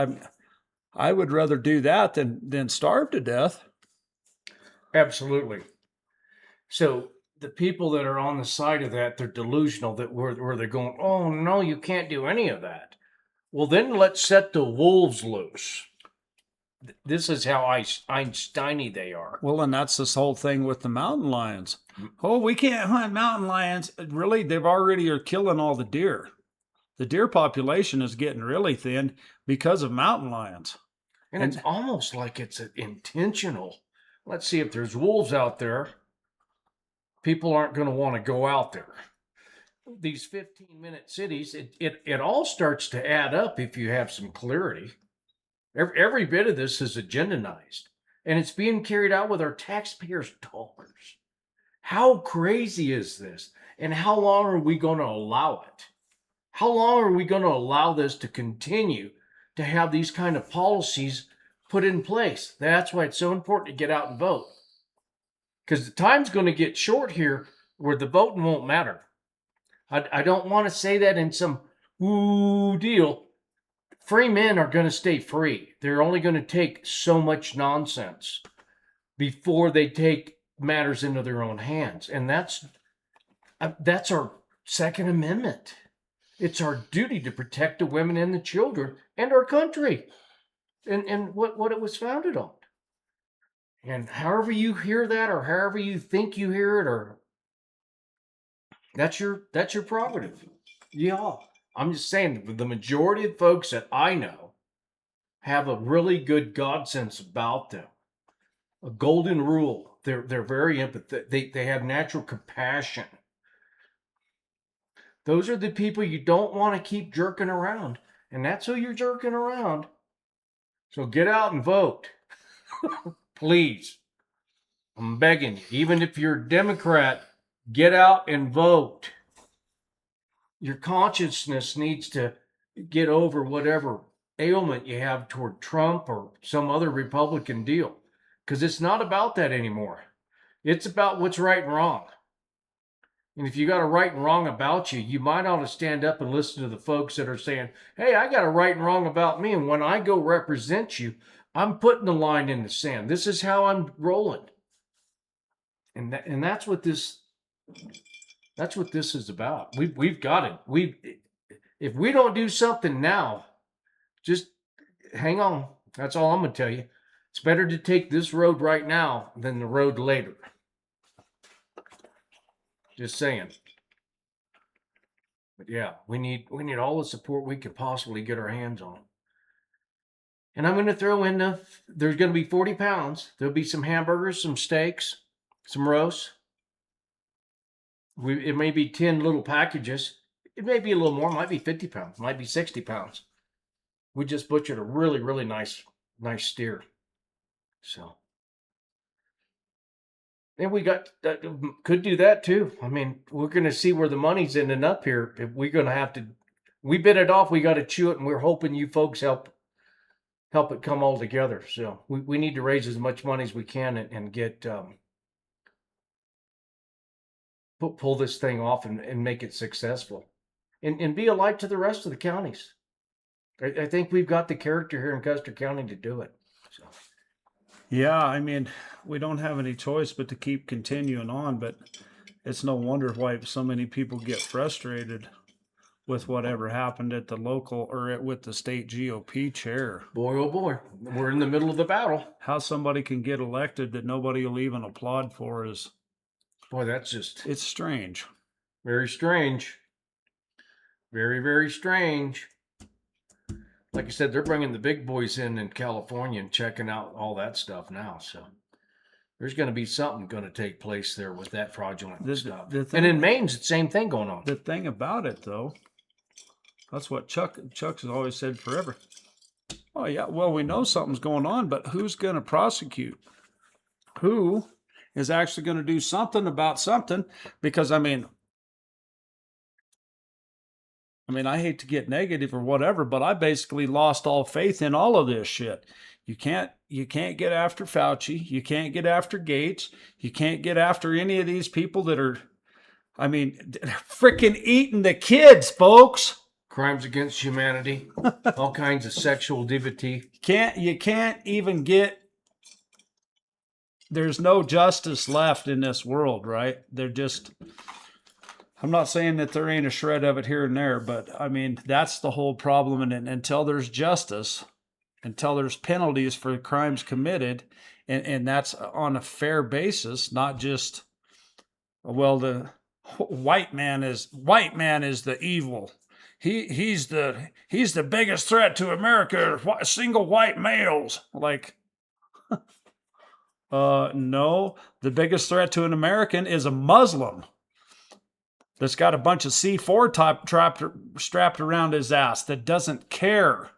I would rather do that than starve to death. absolutely. So the people that are on the side of that, they're delusional, that where they're going, oh no, you can't do any of that. Well, then let's set the wolves loose. This is how Einsteiny they are. Well, and that's this whole thing with the mountain lions. Oh, we can't hunt mountain lions. Really, they've already are killing all the deer. The deer population is getting really thin because of mountain lions. And it's almost like it's intentional. Let's see, if there's wolves out there, people aren't going to want to go out there. These 15-minute cities, it all starts to add up if you have some clarity. Every bit of this is agendanized, and it's being carried out with our taxpayers' dollars. How crazy is this? And how long are we going to allow it? How long are we going to allow this to continue to have these kind of policies put in place? That's why it's so important to get out and vote. Because the time's going to get short here where the voting won't matter. I don't want to say that in some ooh deal. free men are going to stay free. They're only going to take so much nonsense before they take matters into their own hands. And that's our Second Amendment. It's our duty to protect the women and the children and our country and what it was founded on. And however you hear that, or however you think you hear it, or that's your prerogative. Yeah. I'm just saying the majority of folks that I know have a really good God sense about them. A golden rule. They're very empathetic. They have natural compassion. Those are the people you don't want to keep jerking around. And that's who you're jerking around. So get out and vote. Please. I'm begging you. Even if you're a Democrat, get out and vote. Your consciousness needs to get over whatever ailment you have toward Trump or some other Republican deal. Because it's not about that anymore. It's about what's right and wrong. And if you got a right and wrong about you, you might ought to stand up and listen to the folks that are saying, hey, I got a right and wrong about me. And when I go represent you, I'm putting the line in the sand. This is how I'm rolling. And that's what this is about. We've got it. If we don't do something now, just hang on. That's all I'm going to tell you. It's better to take this road right now than the road later. Just saying. But yeah, we need all the support we could possibly get our hands on. And I'm going to throw in there's going to be 40 pounds. There'll be some hamburgers, some steaks, some roasts. It may be 10 little packages. It may be a little more. It might be 50 pounds. It might be 60 pounds. We just butchered a really, really nice steer. So. And we could do that too. I mean, we're going to see where the money's ending up here. If we're going to have to, we bit it off, we got to chew it, and we're hoping you folks help it come all together. So we need to raise as much money as we can and get, pull this thing off and make it successful and be a light to the rest of the counties. I think we've got the character here in Custer County to do it. So. Yeah, I mean, we don't have any choice but to keep continuing on, but it's no wonder why so many people get frustrated with whatever happened at the local or with the state GOP chair. Boy, oh boy, we're in the middle of the battle. How somebody can get elected that nobody will even applaud for is... Boy, that's just... It's strange. Very strange. Very, very strange. Like I said, they're bringing the big boys in California and checking out all that stuff now. So there's going to be something going to take place there with that fraudulent stuff. And in Maine's the same thing going on. The thing about it, though, that's what Chuck has always said forever. Oh, yeah, well, we know something's going on, but who's going to prosecute? Who is actually going to do something about something? Because, I mean, I hate to get negative or whatever, but I basically lost all faith in all of this shit. You can't get after Fauci. You can't get after Gates. You can't get after any of these people that are, freaking eating the kids, folks. Crimes against humanity, all kinds of sexual deviance. You can't even get, there's no justice left in this world, right? They're just... I'm not saying that there ain't a shred of it here and there, but I mean, that's the whole problem. And until there's justice, until there's penalties for crimes committed, and that's on a fair basis, not just, well, the white man is the evil. He's the biggest threat to America, single white males. Like, no, the biggest threat to an American is a Muslim that's got a bunch of C4 strapped around his ass that doesn't care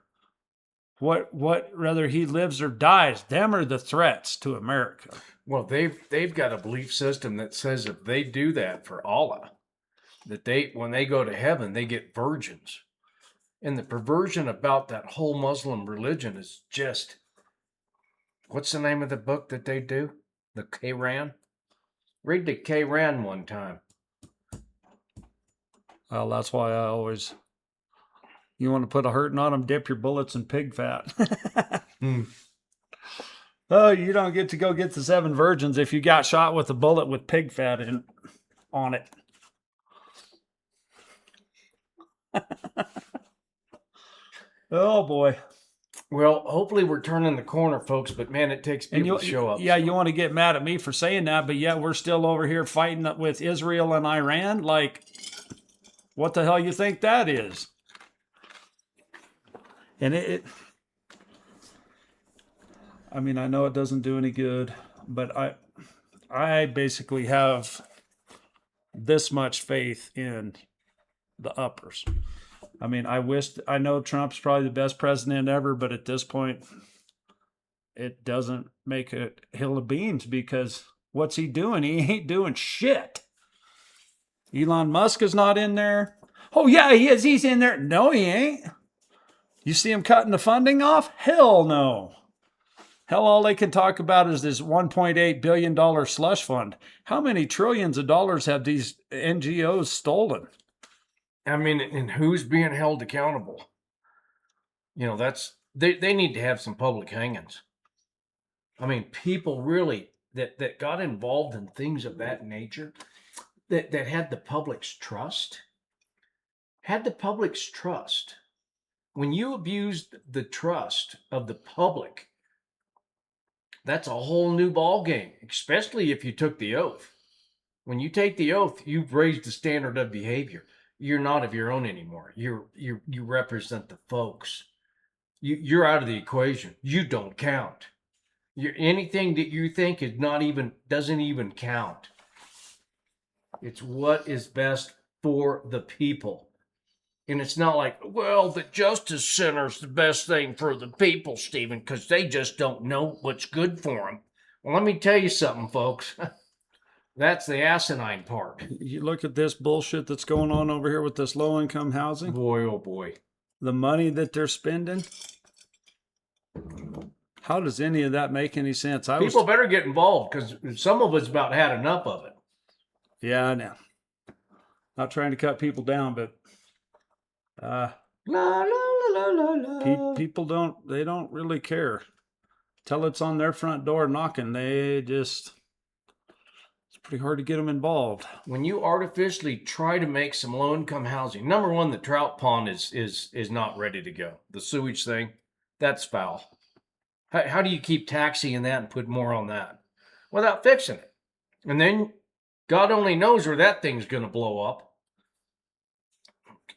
what whether he lives or dies. Them are the threats to America. Well, they've got a belief system that says if they do that for Allah, that when they go to heaven, they get virgins. And the perversion about that whole Muslim religion is just, what's the name of the book that they do? The Quran? Read the Quran one time. Well, that's why I always You want to put a hurting on them, dip your bullets in pig fat. Hmm. Oh, you don't get to go get the 7 virgins if you got shot with a bullet with pig fat on it. Oh boy. Well, hopefully we're turning the corner, folks. But man, it takes And people to show up. yeah, so. you want to get mad at me for saying that, but yet we're still over here fighting with Israel and Iran. Like, what the hell you think that is? And I mean, I know it doesn't do any good, but I basically have this much faith in the uppers. I mean, I know Trump's probably the best president ever, but at this point, it doesn't make a hill of beans because what's he doing? He ain't doing shit. Elon Musk is not in there. Oh, yeah, he is. He's in there. No, he ain't. You see him cutting the funding off? Hell no. Hell, all they can talk about is this $1.8 billion slush fund. How many trillions of dollars have these NGOs stolen? I mean, and who's being held accountable? You know, that's they need to have some public hangings. I mean, people really that got involved in things of that nature, that had the public's trust, When you abuse the trust of the public, that's a whole new ball game, especially if you took the oath. When you take the oath, you've raised the standard of behavior. You're not of your own anymore. You represent the folks. You're out of the equation. You don't count. Anything that you think is doesn't even count. It's what is best for the people. And it's not like, well, the Justice Center's the best thing for the people, Stephen, because they just don't know what's good for them. Well, let me tell you something, folks. That's the asinine part. You look at this bullshit that's going on over here with this low-income housing. Boy, oh boy. The money that they're spending. How does any of that make any sense? People better get involved because some of us about had enough of it. Yeah, I know. Not trying to cut people down, but La, la, la, la, la. people don't really care. Till it's on their front door knocking, it's pretty hard to get them involved. When you artificially try to make some low-income housing, number one, the trout pond is not ready to go. The sewage thing, that's foul. How do you keep taxing that and put more on that without fixing it? And then God only knows where that thing's going to blow up.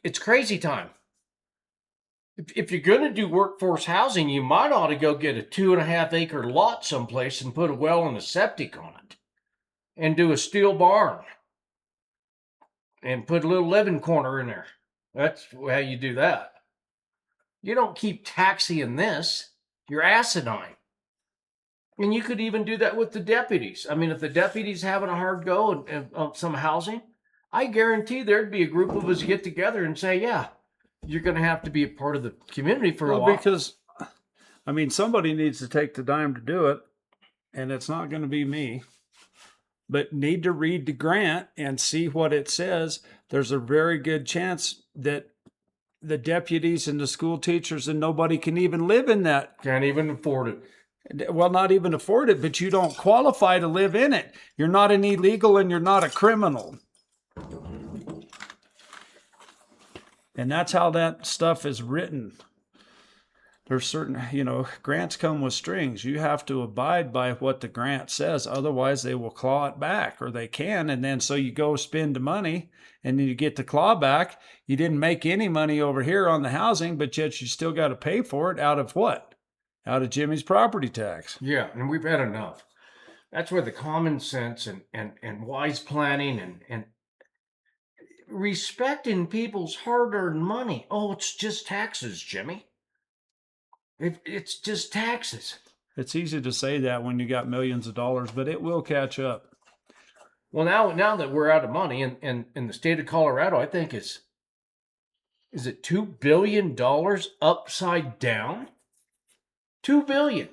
It's crazy time. If you're going to do workforce housing, you might ought to go get a 2.5 acre lot someplace and put a well and a septic on it and do a steel barn and put a little living corner in there. That's how you do that. You don't keep taxing this. You're asinine. And you could even do that with the deputies. I mean, if the deputies having a hard go on some housing, I guarantee there'd be a group of us get together and say, yeah, you're going to have to be a part of the community for a while. Because, I mean, somebody needs to take the dime to do it, and it's not going to be me. But need to read the grant and see what it says. There's a very good chance that the deputies and the school teachers and nobody can even live in that. Can't even afford it. Well, not even afford it, but you don't qualify to live in it. You're not an illegal and you're not a criminal. And that's how that stuff is written. There's certain, grants come with strings. You have to abide by what the grant says. Otherwise, they will claw it back, or they can. And then so you go spend the money and then you get the claw back. You didn't make any money over here on the housing, but yet you still got to pay for it out of what? Out of Jimmy's property tax. Yeah, and we've had enough. That's where the common sense and wise planning and respecting people's hard-earned money. Oh, it's just taxes, Jimmy. It's just taxes. It's easy to say that when you got millions of dollars, but it will catch up. Well, now that we're out of money, and in the state of Colorado, I think is it $2 billion upside down? $2 billion.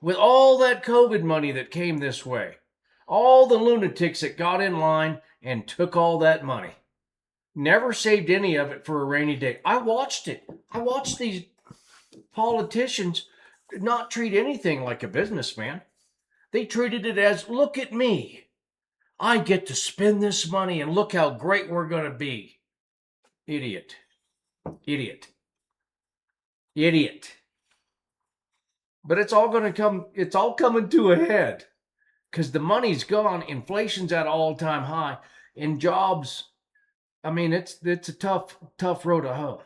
With all that COVID money that came this way, all the lunatics that got in line and took all that money. Never saved any of it for a rainy day. I watched it. I watched these politicians not treat anything like a businessman. They treated it as, look at me. I get to spend this money and look how great we're going to be. Idiot. Idiot. Idiot. But it's all coming to a head because the money's gone. Inflation's at an all-time high. And jobs, I mean, it's a tough road to hoe.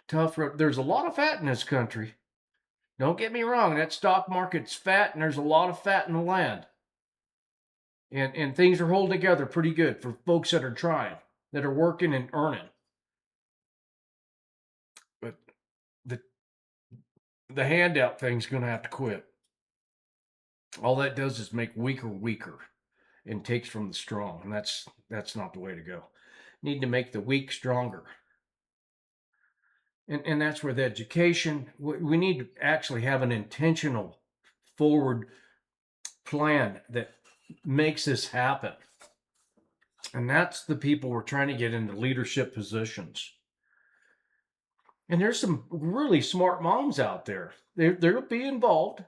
Tough road. There's a lot of fat in this country. Don't get me wrong. That stock market's fat, and there's a lot of fat in the land. And things are holding together pretty good for folks that are trying, that are working and earning. But the handout thing's going to have to quit. All that does is make weaker and takes from the strong. And that's not the way to go. Need to make the weak stronger. And that's where the education, we need to actually have an intentional forward plan that makes this happen. And that's the people we're trying to get into leadership positions. And there's some really smart moms out there. They'll be involved.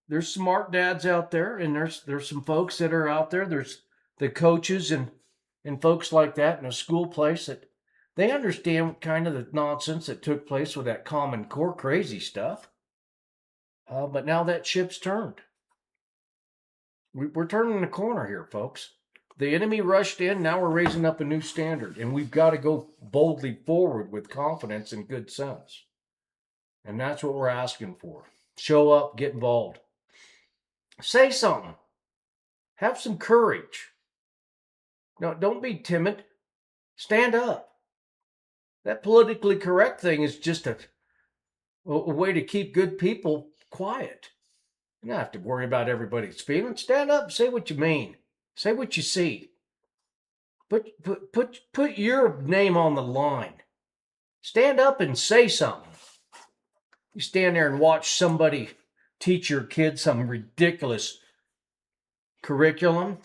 There's smart dads out there, and there's some folks that are out there. There's the coaches and folks like that in a school place that they understand kind of the nonsense that took place with that Common Core crazy stuff. But now that ship's turned. We're turning the corner here, folks. The enemy rushed in. Now we're raising up a new standard, and we've got to go boldly forward with confidence and good sense. And that's what we're asking for. Show up, get involved. Say something. Have some courage. No, don't be timid. Stand up. That politically correct thing is just a way to keep good people quiet. You don't have to worry about everybody's feelings. Stand up and say what you mean. Say what you see. Put your name on the line. Stand up and say something. You stand there and watch somebody teach your kids some ridiculous curriculum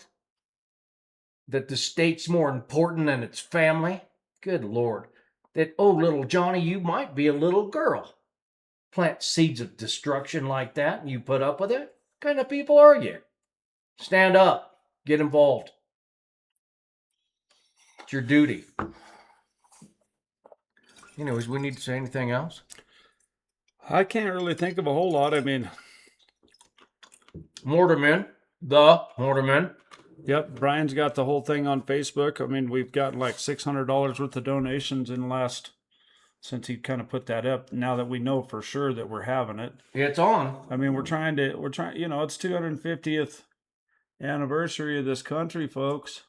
that the state's more important than its family. Good Lord. That, oh, little Johnny, you might be a little girl. Plant seeds of destruction like that and you put up with it? What kind of people are you? Stand up. Get involved. It's your duty. Anyways, we need to say anything else? I can't really think of a whole lot. I mean, Mortarman. Yep, Brian's got the whole thing on Facebook. I mean, we've gotten like $600 worth of donations in the last, since he kind of put that up. Now that we know for sure that we're having it, It's on. I mean, we're trying. You know, it's 250th anniversary of this country, folks,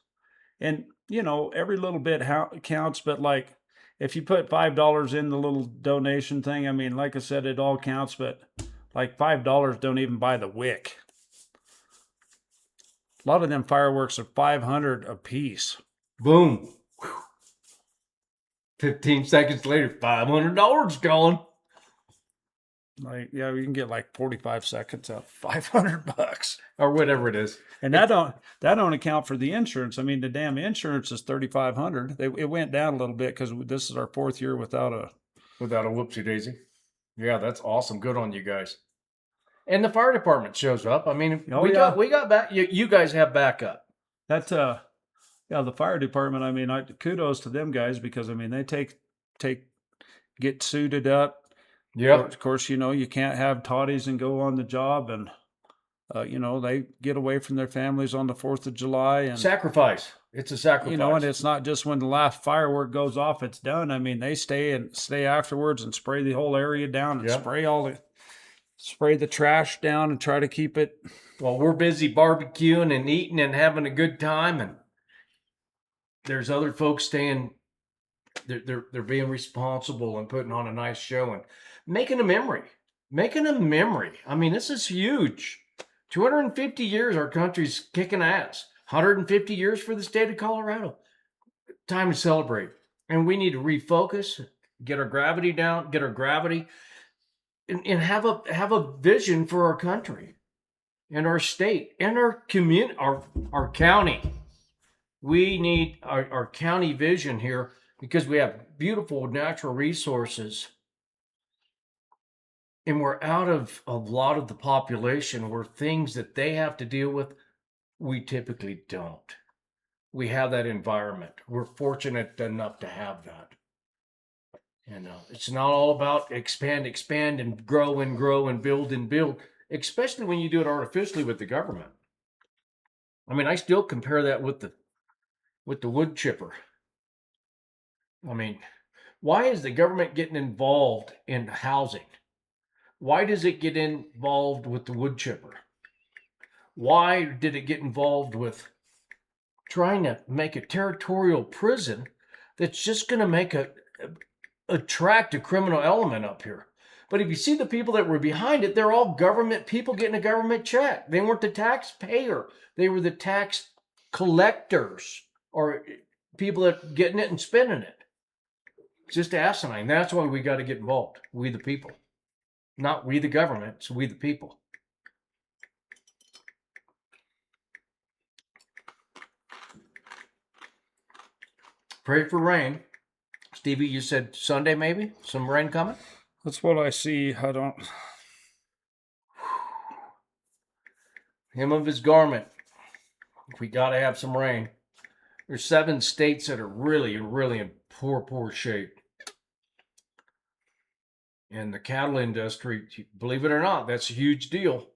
and you know, every little bit counts. But like, if you put $5 in the little donation thing, I mean, like I said, it all counts. But like $5 don't even buy the wick. A lot of them fireworks are $500 a piece. Boom. 15 seconds later, $500 gone. Like, yeah, you can get like 45 seconds out, $500, Or whatever it is. and that don't account for the insurance. I mean, the damn insurance is $3,500. It went down a little bit because this is our 4th year without a whoopsie daisy. Yeah, that's awesome. Good on you guys. And the fire department shows up. I mean, we got back. You guys have backup. That's yeah, the fire department. I mean, kudos to them guys because I mean they get suited up. Yeah. Of course, you know you can't have toddies and go on the job, and you know they get away from their families on the 4th of July and sacrifice. It's a sacrifice. You know, and it's not just when the last firework goes off, it's done. I mean, they stay afterwards and spray the whole area down and spray the trash down and try to keep it. Well, we're busy barbecuing and eating and having a good time, and there's other folks staying. They're being responsible and putting on a nice show and making a memory. I mean, this is huge. 250 years our country's kicking ass. 150 years for the state of Colorado. Time to celebrate. And we need to refocus, get our gravity down, and have a vision for our country and our state and our community, our county. We need our county vision here because we have beautiful natural resources. And we're out of a lot of the population where things that they have to deal with, we typically don't. We have that environment. We're fortunate enough to have that. And it's not all about expand, and grow and build, especially when you do it artificially with the government. I mean, I still compare that with the wood chipper. I mean, why is the government getting involved in housing? Why does it get involved with the wood chipper? Why did it get involved with trying to make a territorial prison that's just going to make attract a criminal element up here? But if you see the people that were behind it, they're all government people getting a government check. They weren't the taxpayer. They were the tax collectors or people that getting it and spending it. It's just asinine. That's why we got to get involved. We the people. Not we the government, it's we the people. Pray for rain. Stevie, you said Sunday maybe? Some rain coming? That's what I see. I don't. Hem of his garment. We got to have some rain. There's 7 states that are really, really in poor shape. And the cattle industry, believe it or not, that's a huge deal.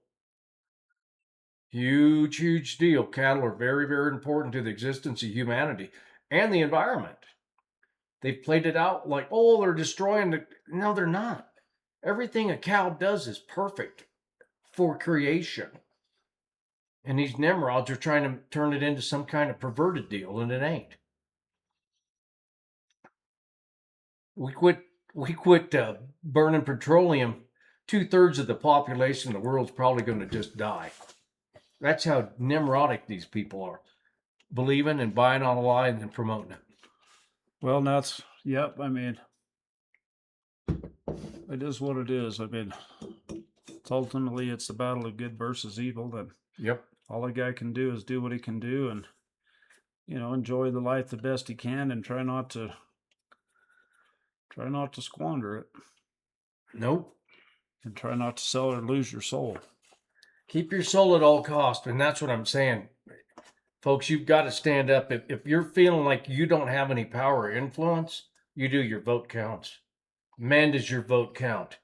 Huge deal. Cattle are very, very important to the existence of humanity and the environment. They've played it out like, oh, they're destroying the... No, they're not. Everything a cow does is perfect for creation. And these Nimrods are trying to turn it into some kind of perverted deal, and it ain't. We quit burning petroleum. 2/3 of the population of the world's probably going to just die. That's how Nimrodic these people are. Believing and buying on a lie and then promoting it. Well, that's, yep. I mean, it is what it is. I mean, ultimately it's the battle of good versus evil. And yep, all a guy can do is do what he can do, and enjoy the life the best he can, and try not to squander it. Nope. And try not to sell or lose your soul. Keep your soul at all costs, and that's what I'm saying. Folks, you've got to stand up. If you're feeling like you don't have any power or influence, you do. Your vote counts. Man, does your vote count?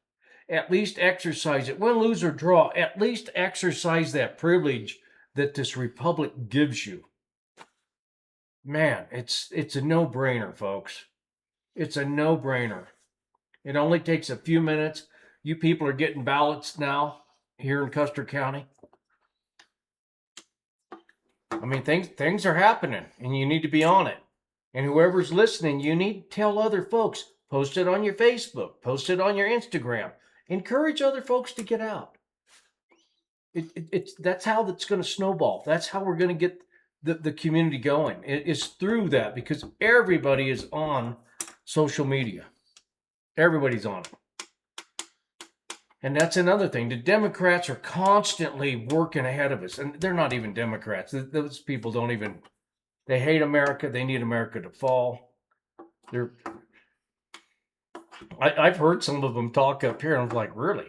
At least exercise it. Win, lose, or draw. At least exercise that privilege that this republic gives you. Man, it's a no-brainer, folks. It's a no-brainer. It only takes a few minutes. You people are getting ballots now here in Custer County. I mean, things are happening, and you need to be on it. And whoever's listening, you need to tell other folks. Post it on your Facebook. Post it on your Instagram. Encourage other folks to get out. That's how that's going to snowball. That's how we're going to get the community going. It's through that, because everybody is on social media. Everybody's on it. And that's another thing. The Democrats are constantly working ahead of us. And they're not even Democrats. Those people they hate America. They need America to fall. I've heard some of them talk up here, and I'm like, really?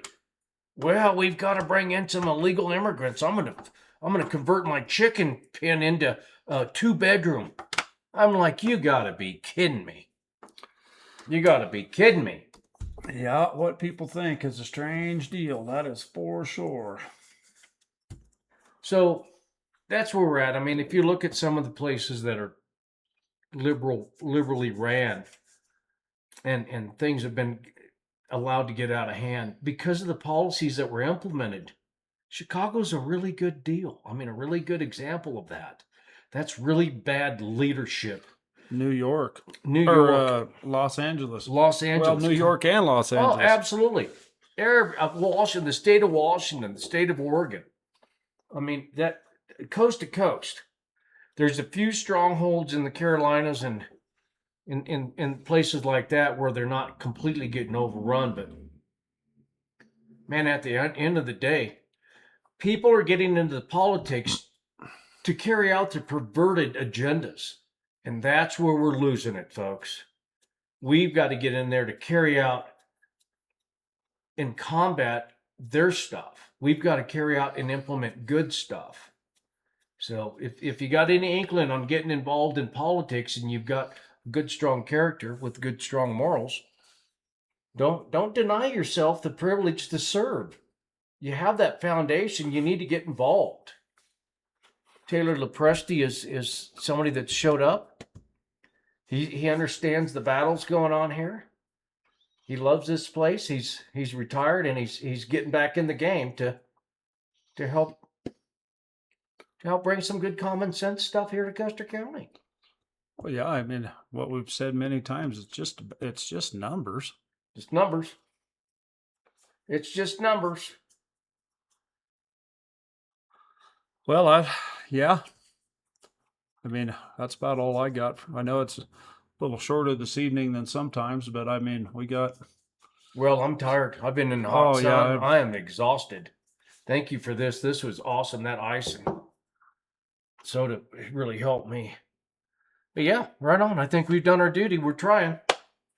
Well, we've got to bring in some illegal immigrants. I'm gonna convert my chicken pen into a 2-bedroom. I'm like, you gotta be kidding me. You gotta be kidding me. Yeah, what people think is a strange deal. That is for sure. So that's where we're at. I mean, if you look at some of the places that are liberally ran, and things have been allowed to get out of hand because of the policies that were implemented, Chicago's a really good deal. I mean, a really good example of that. That's really bad leadership. New York. Or Los Angeles. Well, New York and Los Angeles. Oh, absolutely. Washington, the state of Washington, the state of Oregon. I mean, that coast to coast. There's a few strongholds in the Carolinas and in places like that where they're not completely getting overrun. But, man, at the end of the day, people are getting into the politics to carry out their perverted agendas. And that's where we're losing it, folks. We've got to get in there to carry out and combat their stuff. We've got to carry out and implement good stuff. So if you got any inkling on getting involved in politics and you've got good, strong character with good, strong morals, don't deny yourself the privilege to serve. You have that foundation. You need to get involved. Taylor Lopresti is somebody that showed up. He understands the battles going on here. He loves this place. He's retired and he's getting back in the game to help bring some good common sense stuff here to Custer County. Well, yeah, I mean, what we've said many times, it's just numbers. Just numbers. It's just numbers. Well, yeah. I mean, that's about all I got. I know it's a little shorter this evening than sometimes, but I mean, we got. Well, I'm tired. I've been in the hot sun. Yeah. I am exhausted. Thank you for this. This was awesome. That ice and soda really helped me. But yeah, right on. I think we've done our duty. We're trying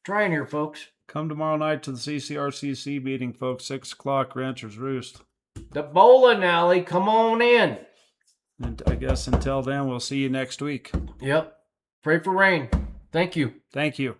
here, folks. Come tomorrow night to the CCRCC meeting, folks. 6 o'clock, Rancher's Roost. The bowling alley. Come on in. And I guess until then, we'll see you next week. Yep. Pray for rain. Thank you. Thank you.